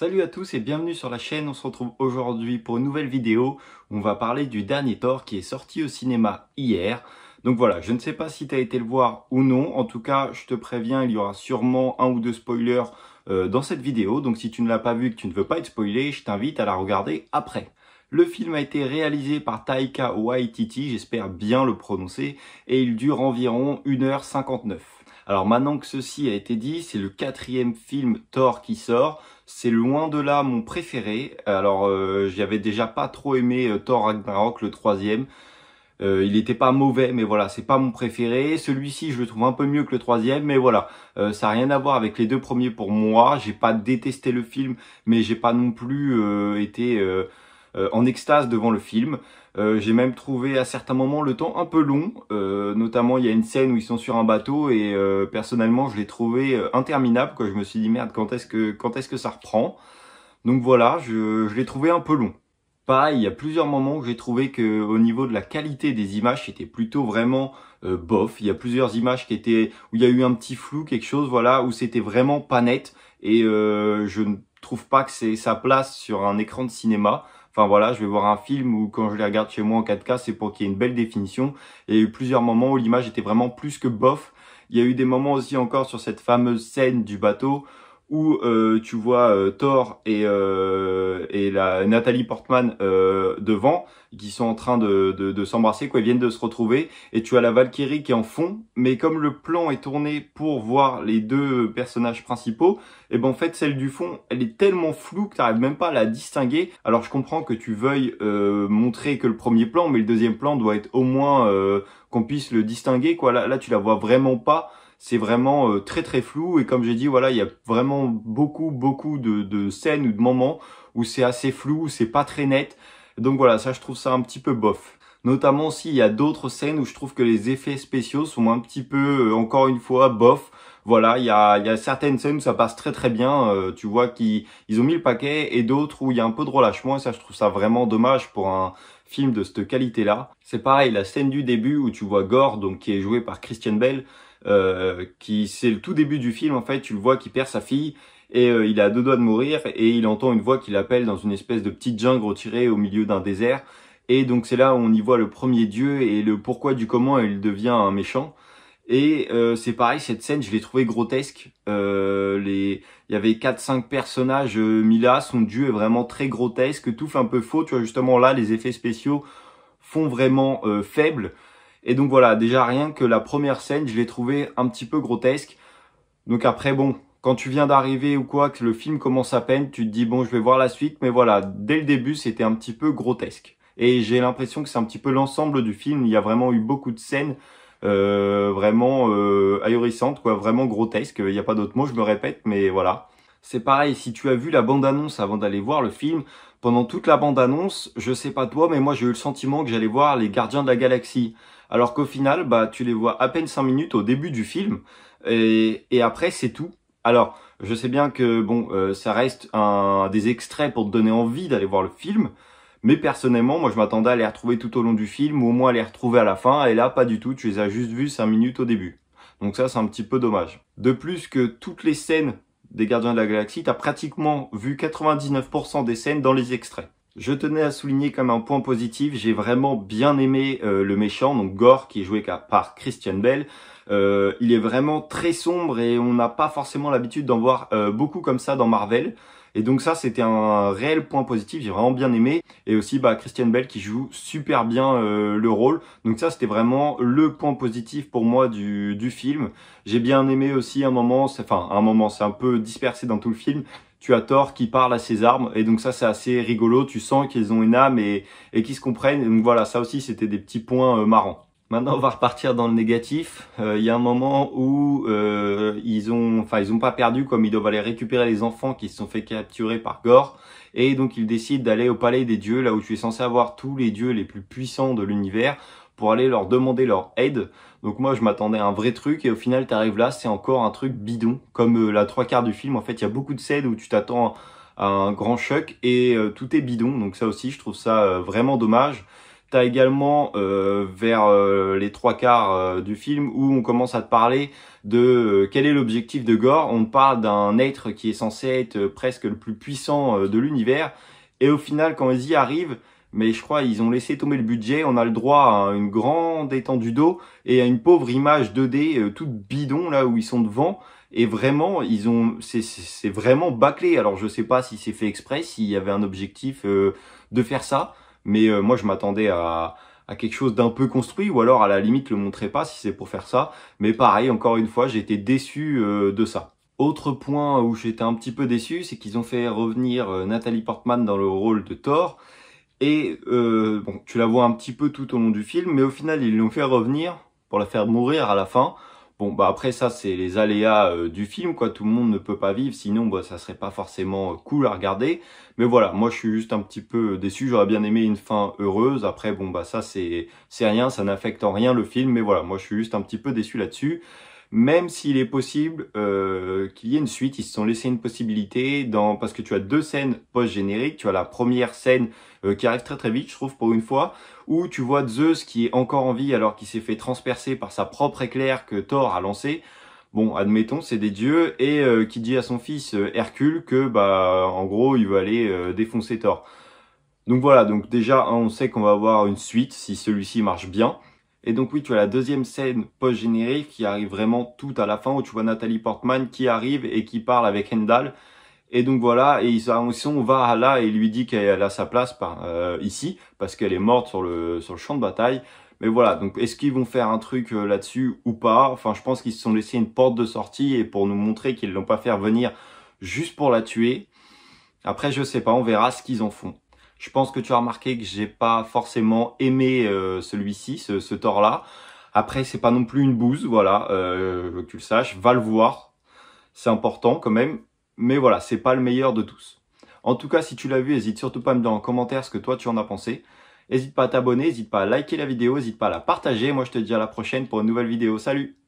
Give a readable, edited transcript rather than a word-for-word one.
Salut à tous et bienvenue sur la chaîne, on se retrouve aujourd'hui pour une nouvelle vidéo où on va parler du dernier Thor qui est sorti au cinéma hier. Donc voilà, je ne sais pas si tu as été le voir ou non, en tout cas je te préviens, il y aura sûrement un ou deux spoilers dans cette vidéo, donc si tu ne l'as pas vu et que tu ne veux pas être spoilé, je t'invite à la regarder après. Le film a été réalisé par Taika Waititi, j'espère bien le prononcer, et il dure environ 1h59. Alors maintenant que ceci a été dit, c'est le 4e film Thor qui sort. C'est loin de là mon préféré. Alors j'avais déjà pas trop aimé Thor Ragnarok, le 3e. Il était pas mauvais, mais voilà, c'est pas mon préféré. Celui-ci, je le trouve un peu mieux que le 3e, mais voilà, ça a rien à voir avec les deux premiers pour moi. J'ai pas détesté le film, mais j'ai pas non plus été en extase devant le film. J'ai même trouvé à certains moments le temps un peu long, notamment il y a une scène où ils sont sur un bateau et personnellement je l'ai trouvé interminable, quoi. Je me suis dit merde, quand est-ce que ça reprend? Donc voilà, je l'ai trouvé un peu long. Pareil, il y a plusieurs moments où j'ai trouvé que au niveau de la qualité des images, c'était plutôt vraiment bof. Il y a plusieurs images qui étaient où il y a eu un petit flou, quelque chose, voilà, où c'était vraiment pas net et je ne trouve pas que c'est sa place sur un écran de cinéma. Enfin voilà, je vais voir un film où quand je les regarde chez moi en 4K, c'est pour qu'il y ait une belle définition. Et il y a eu plusieurs moments où l'image était vraiment plus que bof. Il y a eu des moments aussi encore sur cette fameuse scène du bateau où tu vois Thor et la Nathalie Portman devant, qui sont en train de s'embrasser, quoi, ils viennent de se retrouver, et tu as la Valkyrie qui est en fond, mais comme le plan est tourné pour voir les deux personnages principaux, et ben en fait celle du fond, elle est tellement floue que tu n'arrives même pas à la distinguer. Alors je comprends que tu veuilles montrer que le premier plan, mais le deuxième plan doit être au moins qu'on puisse le distinguer, quoi. Là tu la vois vraiment pas. C'est vraiment très très flou et comme j'ai dit, voilà, il y a vraiment beaucoup de scènes ou de moments où c'est assez flou, où c'est pas très net. Donc voilà, ça je trouve ça un petit peu bof. Notamment aussi, il y a d'autres scènes où je trouve que les effets spéciaux sont un petit peu, encore une fois, bof. Voilà, il y a certaines scènes où ça passe très très bien, tu vois qu'ils ont mis le paquet, et d'autres où il y a un peu de relâchement, et ça je trouve ça vraiment dommage pour un film de cette qualité-là. C'est pareil, la scène du début où tu vois Gore, donc qui est joué par Christian Bale, qui c'est le tout début du film en fait, tu le vois qui perd sa fille et il est à deux doigts de mourir et il entend une voix qui l'appelle dans une espèce de petite jungle retirée au milieu d'un désert, et donc c'est là où on y voit le premier dieu et le pourquoi du comment il devient un méchant. Et c'est pareil, cette scène je l'ai trouvée grotesque. Il y avait 4-5 personnages mis là, son dieu est vraiment très grotesque, tout fait un peu faux, tu vois, justement là les effets spéciaux font vraiment faibles. Et donc voilà, déjà rien que la première scène, je l'ai trouvé un petit peu grotesque. Donc après, bon, quand tu viens d'arriver ou quoi, que le film commence à peine, tu te dis bon, je vais voir la suite. Mais voilà, dès le début, c'était un petit peu grotesque. Et j'ai l'impression que c'est un petit peu l'ensemble du film. Il y a vraiment eu beaucoup de scènes vraiment ahurissantes, quoi, vraiment grotesques. Il n'y a pas d'autre mot, je me répète, mais voilà. C'est pareil, si tu as vu la bande-annonce avant d'aller voir le film, pendant toute la bande-annonce, je sais pas toi, mais moi j'ai eu le sentiment que j'allais voir les Gardiens de la Galaxie. Alors qu'au final, bah tu les vois à peine 5 minutes au début du film, et après c'est tout. Alors, je sais bien que bon, ça reste des extraits pour te donner envie d'aller voir le film, mais personnellement, moi je m'attendais à les retrouver tout au long du film, ou au moins à les retrouver à la fin, et là pas du tout, tu les as juste vus 5 minutes au début. Donc ça c'est un petit peu dommage. De plus que toutes les scènes des Gardiens de la Galaxie, t'as pratiquement vu 99% des scènes dans les extraits. Je tenais à souligner comme un point positif, j'ai vraiment bien aimé le méchant, donc Gore, qui est joué par Christian Bale. Il est vraiment très sombre et on n'a pas forcément l'habitude d'en voir beaucoup comme ça dans Marvel. Et donc ça, c'était un réel point positif, j'ai vraiment bien aimé. Et aussi bah, Christian Bale qui joue super bien le rôle. Donc ça, c'était vraiment le point positif pour moi du film. J'ai bien aimé aussi un moment, c'est un peu dispersé dans tout le film. Tu as Thor qui parle à ses armes, et donc ça c'est assez rigolo, tu sens qu'ils ont une âme et qu'ils se comprennent. Et donc voilà, ça aussi c'était des petits points marrants. Maintenant, on va repartir dans le négatif. Il y a un moment où ils ont pas perdu, comme ils doivent aller récupérer les enfants qui se sont fait capturer par Gore. Et donc, ils décident d'aller au palais des dieux, là où tu es censé avoir tous les dieux les plus puissants de l'univers, pour aller leur demander leur aide. Donc moi, je m'attendais à un vrai truc, et au final, tu arrives là, c'est encore un truc bidon, comme la trois quarts du film. En fait, il y a beaucoup de scènes où tu t'attends à un grand choc, et tout est bidon. Donc ça aussi, je trouve ça vraiment dommage. T'as également vers les 3/4 du film où on commence à te parler de quel est l'objectif de Gorr. On parle d'un être qui est censé être presque le plus puissant de l'univers. Et au final, quand ils y arrivent, mais je crois ils ont laissé tomber le budget, on a le droit à une grande étendue d'eau et à une pauvre image 2D toute bidon là où ils sont devant. Et vraiment, c'est vraiment bâclé. Alors je sais pas si c'est fait exprès, s'il y avait un objectif de faire ça. Mais moi, je m'attendais à quelque chose d'un peu construit, ou alors à la limite, le montrer pas si c'est pour faire ça. Mais pareil, encore une fois, j'ai été déçu de ça. Autre point où j'étais un petit peu déçu, c'est qu'ils ont fait revenir Natalie Portman dans le rôle de Thor. Et bon, tu la vois un petit peu tout au long du film, mais au final, ils l'ont fait revenir pour la faire mourir à la fin. Bon, bah après ça, c'est les aléas du film, quoi. Tout le monde ne peut pas vivre, sinon bah, ça serait pas forcément cool à regarder. Mais voilà, moi je suis juste un petit peu déçu. J'aurais bien aimé une fin heureuse. Après, bon bah ça c'est rien, ça n'affecte en rien le film. Mais voilà, moi je suis juste un petit peu déçu là-dessus. Même s'il est possible qu'il y ait une suite, ils se sont laissé une possibilité parce que tu as deux scènes post-génériques. Tu as la première scène qui arrive très très vite, je trouve, pour une fois, où tu vois Zeus qui est encore en vie alors qu'il s'est fait transpercer par sa propre éclair que Thor a lancé. Bon, admettons, c'est des dieux, et qui dit à son fils Hercule que, bah, en gros, il veut aller défoncer Thor. Donc voilà, donc déjà, on sait qu'on va avoir une suite si celui-ci marche bien. Et donc oui, tu as la deuxième scène post-générique qui arrive vraiment tout à la fin, où tu vois Natalie Portman qui arrive et qui parle avec Heimdall. Et donc voilà, et on va là et il lui dit qu'elle a sa place ici, parce qu'elle est morte sur le champ de bataille. Mais voilà, donc est-ce qu'ils vont faire un truc là-dessus ou pas? Enfin, je pense qu'ils se sont laissés une porte de sortie et pour nous montrer qu'ils l'ont pas fait revenir juste pour la tuer. Après, je sais pas, on verra ce qu'ils en font. Je pense que tu as remarqué que j'ai pas forcément aimé celui-ci, ce Thor-là. Après, c'est pas non plus une bouse, voilà, que tu le saches. Va le voir, c'est important quand même. Mais voilà, c'est pas le meilleur de tous. En tout cas, si tu l'as vu, n'hésite surtout pas à me dire en commentaire ce que toi tu en as pensé. N'hésite pas à t'abonner, n'hésite pas à liker la vidéo, n'hésite pas à la partager. Moi, je te dis à la prochaine pour une nouvelle vidéo. Salut!